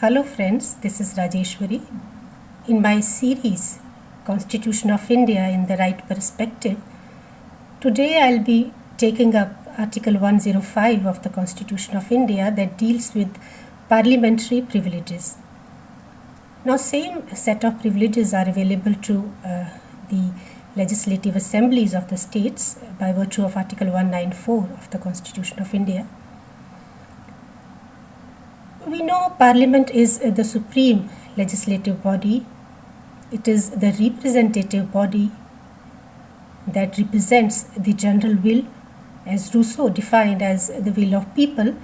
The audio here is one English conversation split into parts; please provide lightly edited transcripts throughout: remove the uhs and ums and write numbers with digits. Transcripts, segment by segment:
Hello friends, this is Rajeshwari. In my series Constitution of India in the Right Perspective, today I'll be taking up Article 105 of the Constitution of India that deals with parliamentary privileges. Now same set of privileges are available to the legislative assemblies of the states by virtue of Article 194 of the Constitution of India. We know Parliament is the supreme legislative body. It is the representative body that represents the general will, as Rousseau defined as the will of people.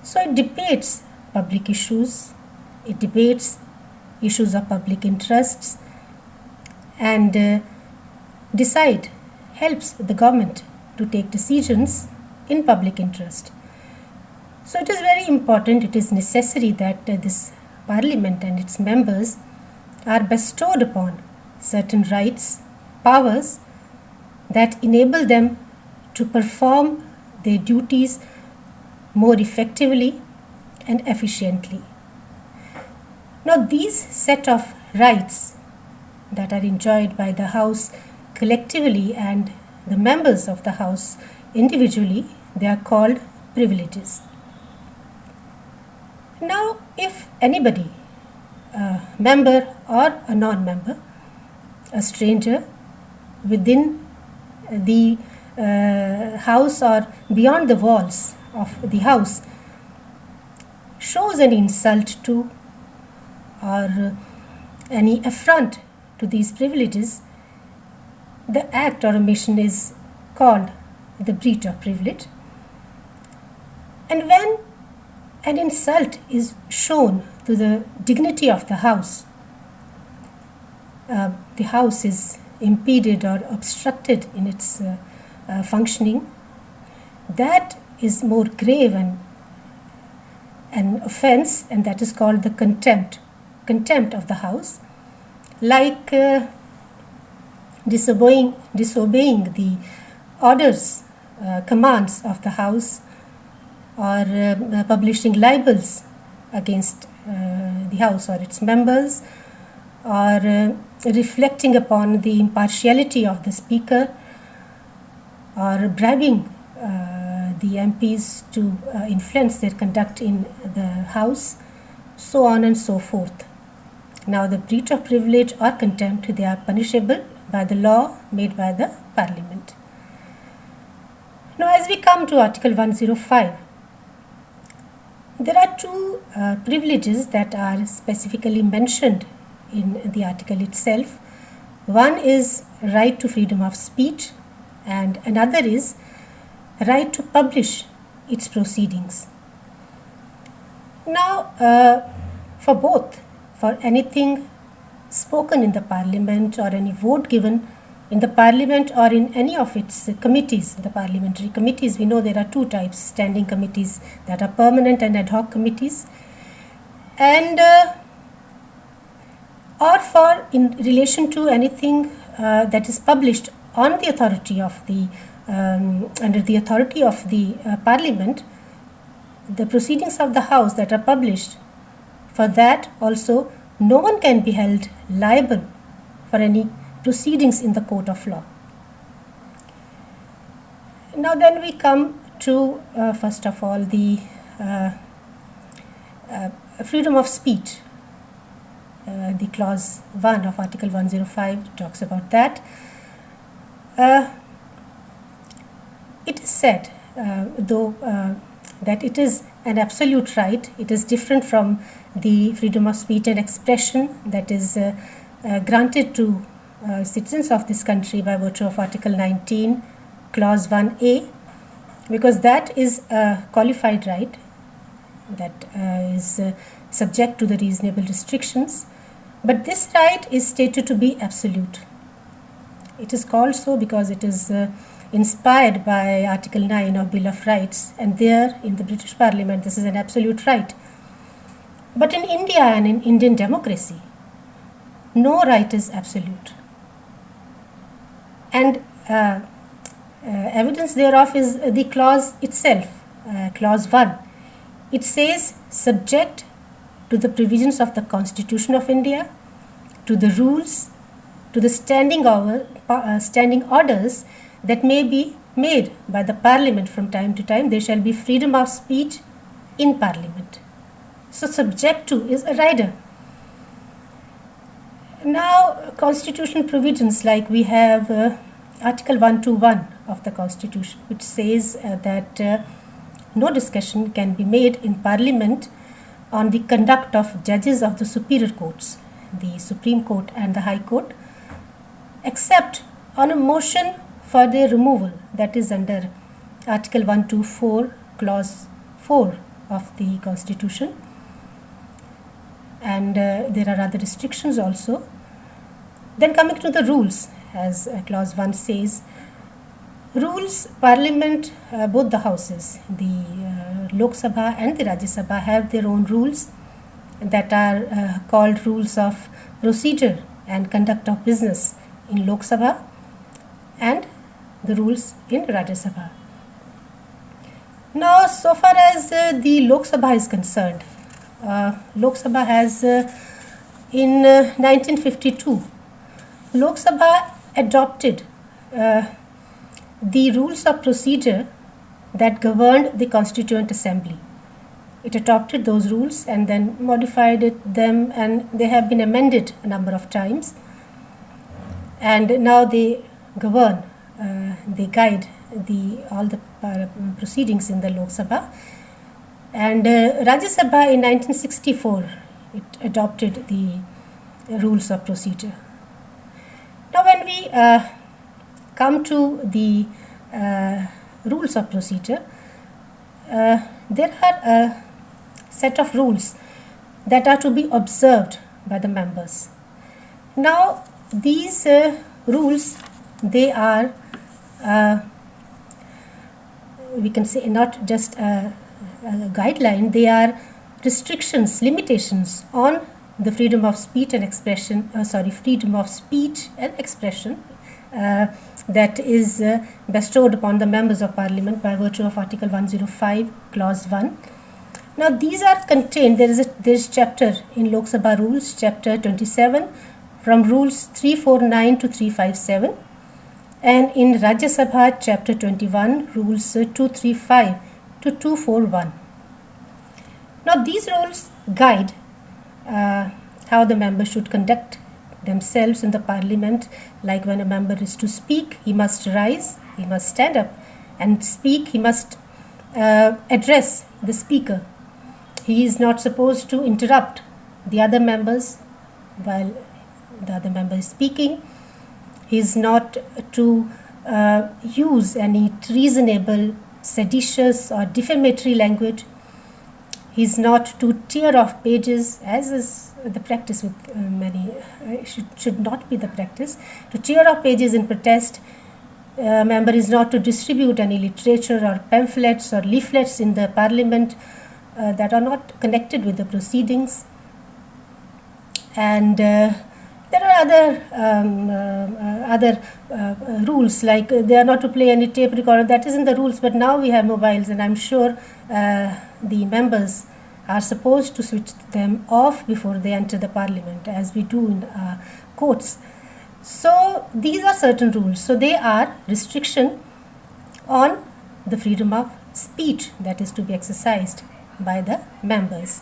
So it debates public issues, it debates issues of public interests, and helps the government to take decisions in public interest. So it is very important, it is necessary that this Parliament and its members are bestowed upon certain rights, powers that enable them to perform their duties more effectively and efficiently. Now these set of rights that are enjoyed by the House collectively and the members of the House individually, they are called privileges. Now, if anybody, a member or a non-member, a stranger within the house or beyond the walls of the house shows an insult to or any affront to these privileges, the act or omission is called the breach of privilege. And when an insult is shown to the dignity of the house is impeded or obstructed in its functioning, that is more grave and an offense, and that is called the contempt of the house, like disobeying the orders, commands of the house, or publishing libels against the House or its members, or reflecting upon the impartiality of the Speaker, or bribing the MPs to influence their conduct in the House, so on and so forth. Now the breach of privilege or contempt, they are punishable by the law made by the Parliament. Now as we come to Article 105, there are two privileges that are specifically mentioned in the article itself. One is right to freedom of speech, and another is right to publish its proceedings. Now, for both, for anything spoken in the Parliament or any vote given in the Parliament or in any of its committees, the parliamentary committees, we know there are two types, standing committees that are permanent and ad hoc committees, and or for in relation to anything that is published on the authority of the under the authority of the Parliament, the proceedings of the House that are published, for that also no one can be held liable for any proceedings in the court of law. Now then we come to first of all the freedom of speech. The clause 1 of Article 105 talks about that. It is said, though, that it is an absolute right. It is different from the freedom of speech and expression that is granted to citizens of this country by virtue of Article 19, Clause 1A, because that is a qualified right that is subject to the reasonable restrictions. But this right is stated to be absolute. It is called so because it is inspired by Article 9 of Bill of Rights, and there in the British Parliament this is an absolute right. But in India and in Indian democracy, no right is absolute. And evidence thereof is the clause itself, clause 1. It says subject to the provisions of the Constitution of India, to the rules, to the standing orders that may be made by the Parliament from time to time. There shall be freedom of speech in Parliament. So subject to is a rider. Now, constitutional provisions, like we have Article 121 of the Constitution, which says that no discussion can be made in Parliament on the conduct of judges of the superior courts, the Supreme Court and the High Court, except on a motion for their removal, that is under Article 124, Clause 4 of the Constitution. And there are other restrictions also. Then coming to the rules, as Clause 1 says, rules, Parliament, both the houses, the Lok Sabha and the Rajya Sabha, have their own rules that are called rules of procedure and conduct of business in Lok Sabha and the rules in Rajya Sabha. Now, so far as the Lok Sabha is concerned, Lok Sabha has in 1952, Lok Sabha adopted the rules of procedure that governed the Constituent Assembly. It adopted those rules and then modified them, and they have been amended a number of times. And now they govern, they guide all the proceedings in the Lok Sabha. And Rajya Sabha in 1964, it adopted the rules of procedure. Now when we come to the rules of procedure, there are a set of rules that are to be observed by the members. Now these rules, they are, we can say, not just a guideline, they are restrictions, limitations on the freedom of speech and expression, freedom of speech and expression that is bestowed upon the members of Parliament by virtue of Article 105, Clause 1. Now these are contained, there is chapter in Lok Sabha Rules, chapter 27, from rules 349 to 357, and in Rajya Sabha chapter 21, rules 235 to 241. Now these rules guide how the member should conduct themselves in the Parliament. Like when a member is to speak, he must rise, he must stand up and speak, he must address the speaker. He is not supposed to interrupt the other members while the other member is speaking. He is not to use any treasonable, seditious or defamatory language. He is not to tear off pages, as is the practice with many, should not be the practice. To tear off pages in protest. Member is not to distribute any literature or pamphlets or leaflets in the Parliament that are not connected with the proceedings. And there are other rules, like they are not to play any tape recorder. That is in the rules, but now we have mobiles, and I'm sure the members are supposed to switch them off before they enter the Parliament, as we do in courts. So these are certain rules. So they are restriction on the freedom of speech that is to be exercised by the members.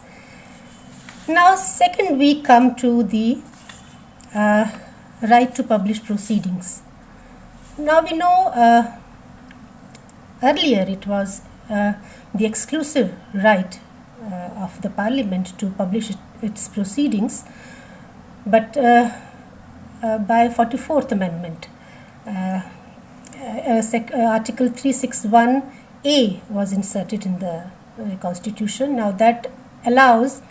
Now second, we come to the right to publish proceedings. Now we know earlier it was the exclusive right of the Parliament to publish its proceedings, but by 44th Amendment, Article 361A was inserted in the Constitution. Now that allows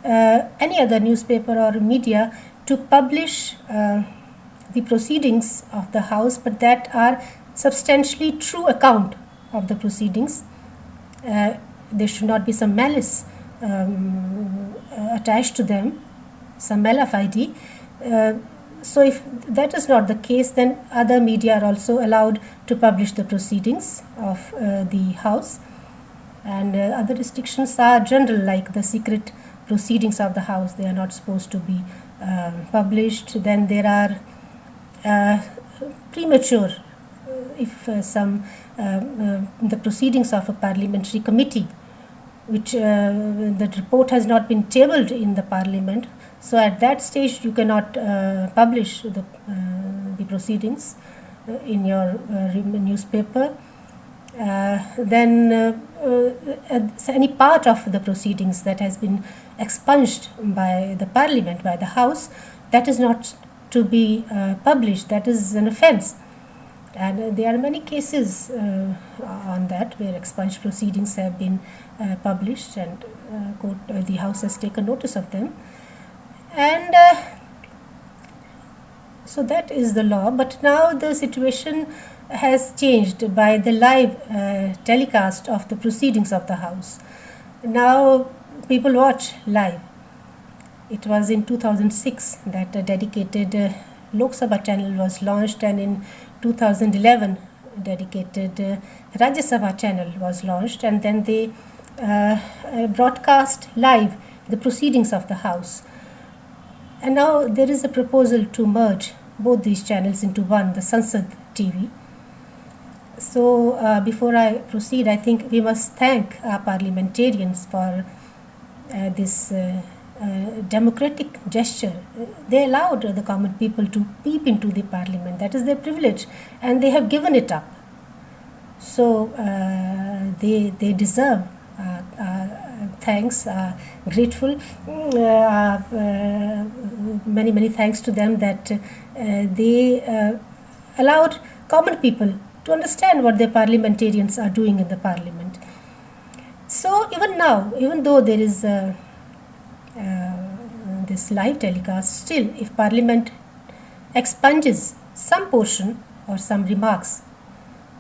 any other newspaper or media to publish the proceedings of the House, but that are substantially true account of the proceedings. There should not be some malice attached to them, some malafide. So if that is not the case, then other media are also allowed to publish the proceedings of the House. And other restrictions are general, like the secret proceedings of the House, they are not supposed to be published. Then there are premature, if the proceedings of a parliamentary committee, which the report has not been tabled in the parliament, so at that stage you cannot publish the proceedings in your newspaper. Then any part of the proceedings that has been expunged by the parliament, by the House, that is not to be published. That is an offence. And there are many cases on that where expunged proceedings have been published, and the House has taken notice of them. And so that is the law. But now the situation has changed by the live telecast of the proceedings of the House. Now people watch live. It was in 2006 that a dedicated Lok Sabha channel was launched, and in 2011 dedicated Rajya Sabha channel was launched, and then they broadcast live the proceedings of the House. And now there is a proposal to merge both these channels into one, the Sansad TV. So before I proceed, I think we must thank our parliamentarians for this democratic gesture. They allowed the common people to peep into the parliament. That is their privilege, and they have given it up. So they deserve thanks, grateful, many thanks to them that they allowed common people to understand what their parliamentarians are doing in the parliament. So even now, even though there is this live telecast, still if Parliament expunges some portion or some remarks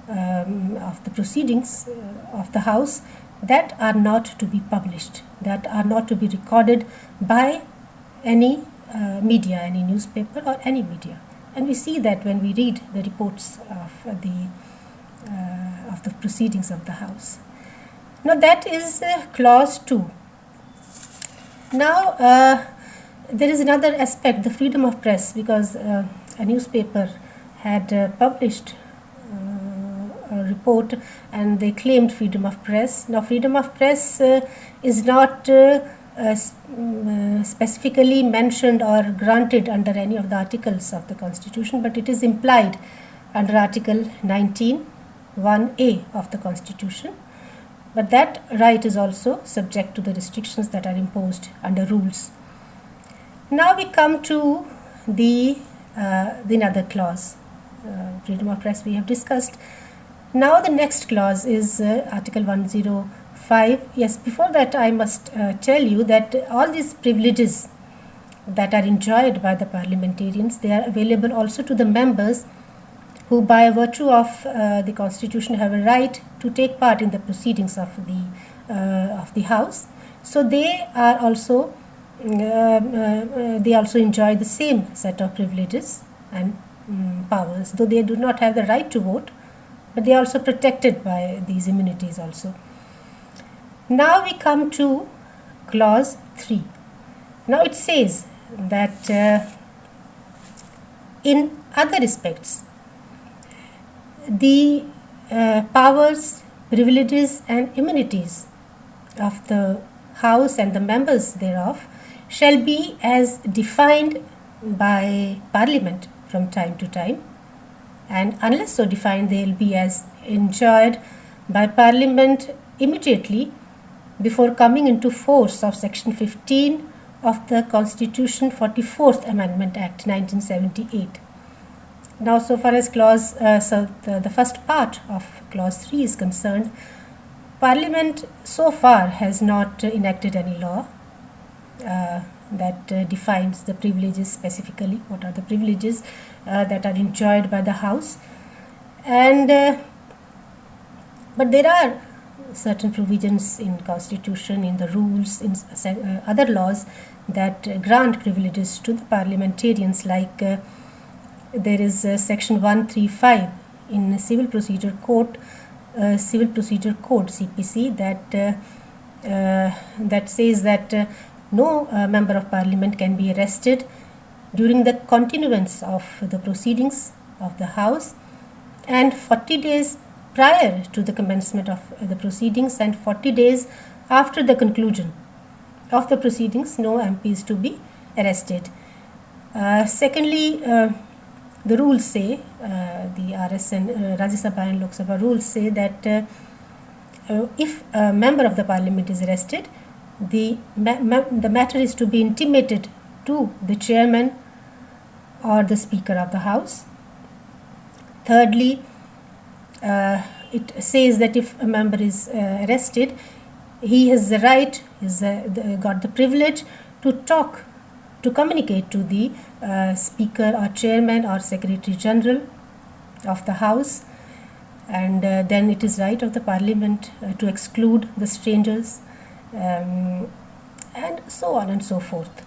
of the proceedings of the House, that are not to be published, that are not to be recorded by any media, any newspaper or any media. And we see that when we read the reports of the proceedings of the House. Now that is clause 2. Now there is another aspect, the freedom of press, because a newspaper had published a report and they claimed freedom of press. Now freedom of press is not specifically mentioned or granted under any of the articles of the Constitution, but it is implied under Article 19(1)(a) of the Constitution. But that right is also subject to the restrictions that are imposed under rules. Now we come to the another clause. Freedom of press we have discussed. Now the next clause is Article 105. Yes, before that I must tell you that all these privileges that are enjoyed by the parliamentarians, they are available also to the members who by virtue of the Constitution have a right to take part in the proceedings of the House. So they are also enjoy the same set of privileges and powers, though they do not have the right to vote, but they are also protected by these immunities also. Now we come to clause 3. Now it says that in other respects, the powers, privileges and immunities of the House and the members thereof shall be as defined by Parliament from time to time, and unless so defined, they will be as enjoyed by Parliament immediately before coming into force of Section 15 of the Constitution 44th Amendment Act 1978. Now, so far as the first part of clause 3 is concerned, Parliament so far has not enacted any law that defines the privileges specifically. What are the privileges that are enjoyed by the House? And but there are certain provisions in Constitution, in the rules, in other laws that grant privileges to the parliamentarians, like there is Section 135 in Civil Procedure Code CPC that says that no member of parliament can be arrested during the continuance of the proceedings of the House, and 40 days prior to the commencement of the proceedings and 40 days after the conclusion of the proceedings, no MP is to be arrested. Secondly, the rules say, the RS and Rajya Sabha and Lok Sabha rules say that if a member of the parliament is arrested, the matter is to be intimated to the chairman or the speaker of the house. Thirdly, it says that if a member is arrested, he has the right, got the privilege to talk, to communicate to the speaker or chairman or secretary general of the house, and then it is right of the parliament to exclude the strangers, and so on and so forth.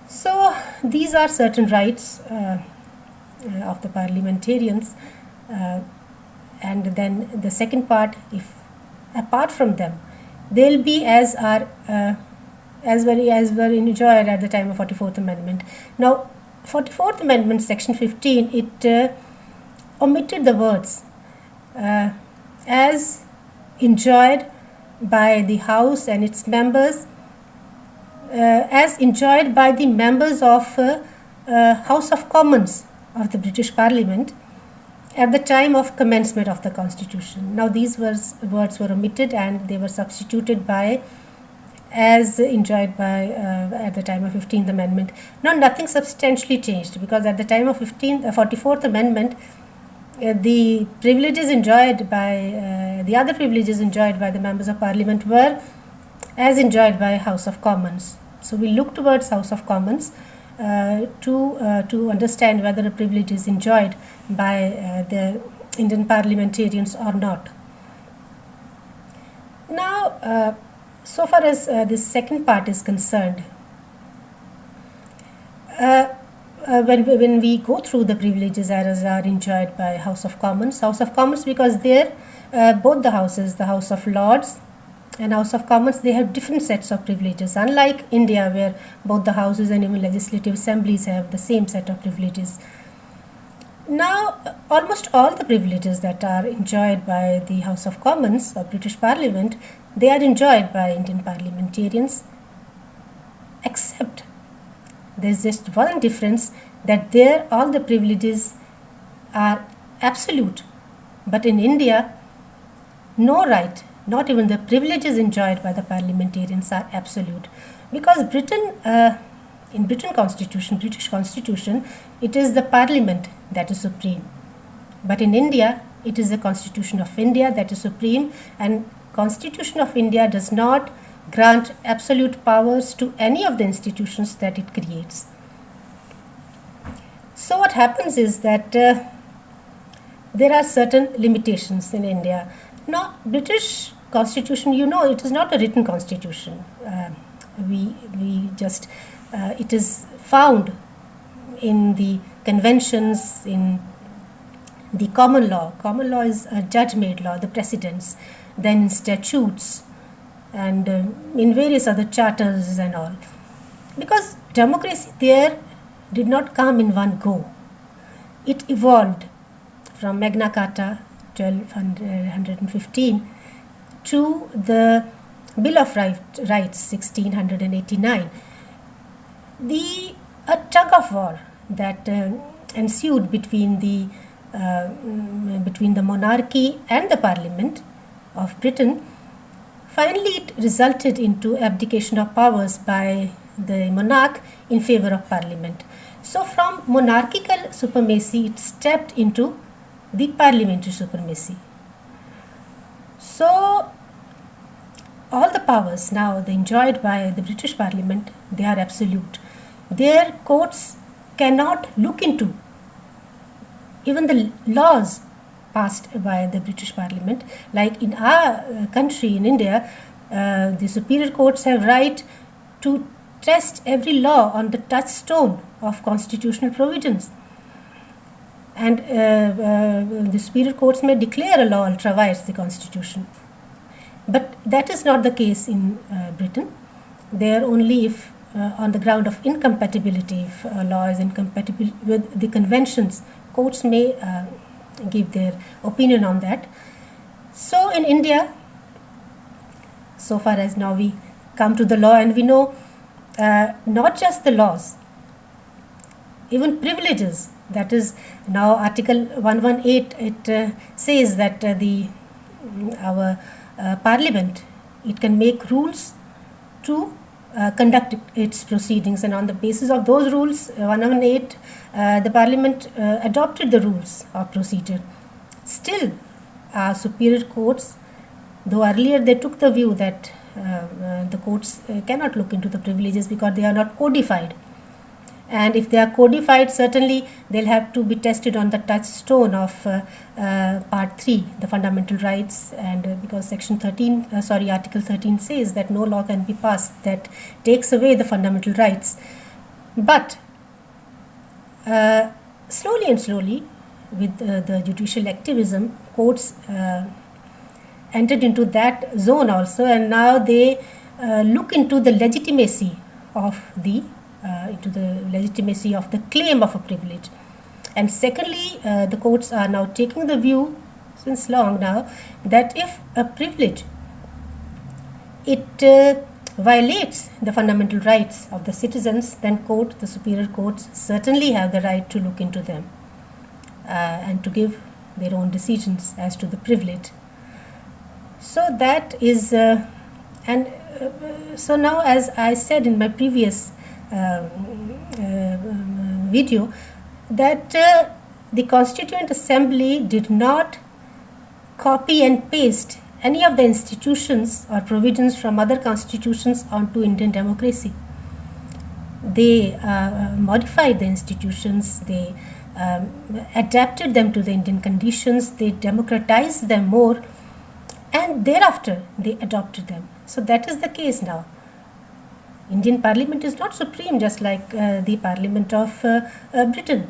So these are certain rights of the parliamentarians, and then the second part, if apart from them, they'll be as were enjoyed at the time of 44th Amendment. Now, 44th Amendment, Section 15, it omitted the words as enjoyed by the House and its members, as enjoyed by the members of House of Commons of the British Parliament at the time of commencement of the Constitution. Now these words were omitted and they were substituted by as enjoyed by at the time of 15th Amendment. Now nothing substantially changed, because at the time of 44th Amendment, the privileges enjoyed by the other privileges enjoyed by the members of Parliament were as enjoyed by House of Commons. So we look towards House of Commons to understand whether a privilege is enjoyed by the Indian parliamentarians or not. Now, so far as this second part is concerned, when we go through the privileges as are enjoyed by House of Commons, because there both the houses, the House of Lords and House of Commons, they have different sets of privileges, unlike India where both the houses and even legislative assemblies have the same set of privileges. Now, almost all the privileges that are enjoyed by the House of Commons of British Parliament, they are enjoyed by Indian parliamentarians, except there's just one difference, that there all the privileges are absolute, but in India, no right, not even the privileges enjoyed by the parliamentarians are absolute, because in British Constitution, it is the Parliament that is supreme. But in India, it is the Constitution of India that is supreme, and Constitution of India does not grant absolute powers to any of the institutions that it creates. So what happens is that there are certain limitations in India. Now, British Constitution, it is not a written constitution. It is found in the conventions, in the common law. Common law is a judge-made law, the precedents, then statutes, and in various other charters and all. Because democracy there did not come in one go. It evolved from Magna Carta 1215 to the Bill of Rights 1689. A tug of war that ensued between the monarchy and the Parliament of Britain, finally it resulted into abdication of powers by the monarch in favor of Parliament. So from monarchical supremacy, it stepped into the parliamentary supremacy. So all the powers now enjoyed by the British Parliament, they are absolute. Their courts cannot look into even the laws passed by the British Parliament. Like in our country, in India, the superior courts have right to test every law on the touchstone of constitutional provisions. And the superior courts may declare a law ultra-vires the constitution. But that is not the case in Britain. there only if on the ground of incompatibility. If a law is incompatible with the conventions, courts may give their opinion on that. So in India, so far as now we come to the law, and we know not just the laws, even privileges. That is now Article 118. It says that our Parliament, it can make rules to conduct its proceedings, and on the basis of those rules, 118, the Parliament adopted the rules of procedure. Still, our superior courts, though earlier they took the view that the courts cannot look into the privileges because they are not codified. And if they are codified, certainly they'll have to be tested on the touchstone of Part 3, the fundamental rights, and because Article 13 says that no law can be passed that takes away the fundamental rights. But slowly and slowly, with the judicial activism, courts entered into that zone also, and now they look into the legitimacy of the claim of a privilege. And secondly, the courts are now taking the view since long now that if a privilege violates the fundamental rights of the citizens, then the superior courts certainly have the right to look into them and to give their own decisions as to the privilege. So that is, so now, as I said in my previous video, that the Constituent Assembly did not copy and paste any of the institutions or provisions from other constitutions onto Indian democracy. They modified the institutions, they adapted them to the Indian conditions, they democratized them more, and thereafter they adopted them. So that is the case now. Indian Parliament is not supreme, just like the Parliament of Britain.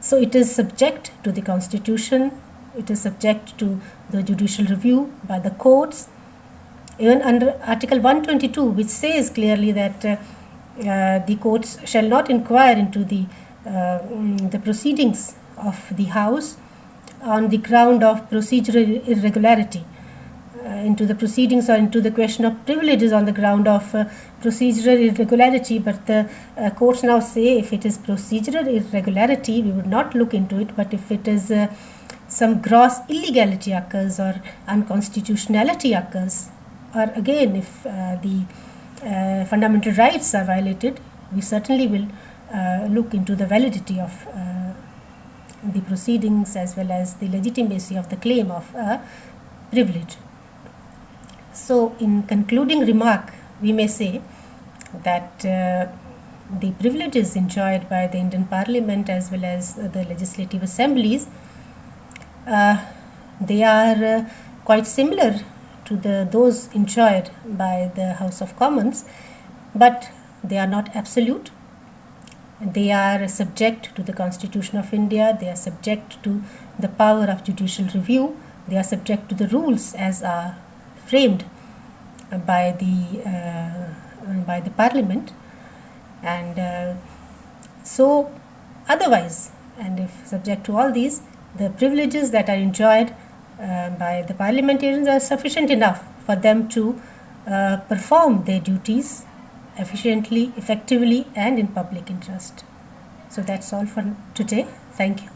So it is subject to the Constitution, it is subject to the judicial review by the courts, even under Article 122, which says clearly that the courts shall not inquire into the proceedings of the House on the ground of procedural irregularity, into the proceedings or into the question of privileges on the ground of procedural irregularity. But the courts now say if it is procedural irregularity, we would not look into it, but if it is some gross illegality occurs or unconstitutionality occurs, or again if the fundamental rights are violated, we certainly will look into the validity of the proceedings as well as the legitimacy of the claim of privilege. So in concluding remark, we may say that the privileges enjoyed by the Indian Parliament as well as the legislative assemblies, they are quite similar to those enjoyed by the House of Commons, but they are not absolute. They are subject to the Constitution of India, they are subject to the power of judicial review, they are subject to the rules as are framed by the Parliament, and so otherwise, and if subject to all these, the privileges that are enjoyed by the parliamentarians are sufficient enough for them to perform their duties efficiently, effectively, and in public interest. So that's all for today. Thank you.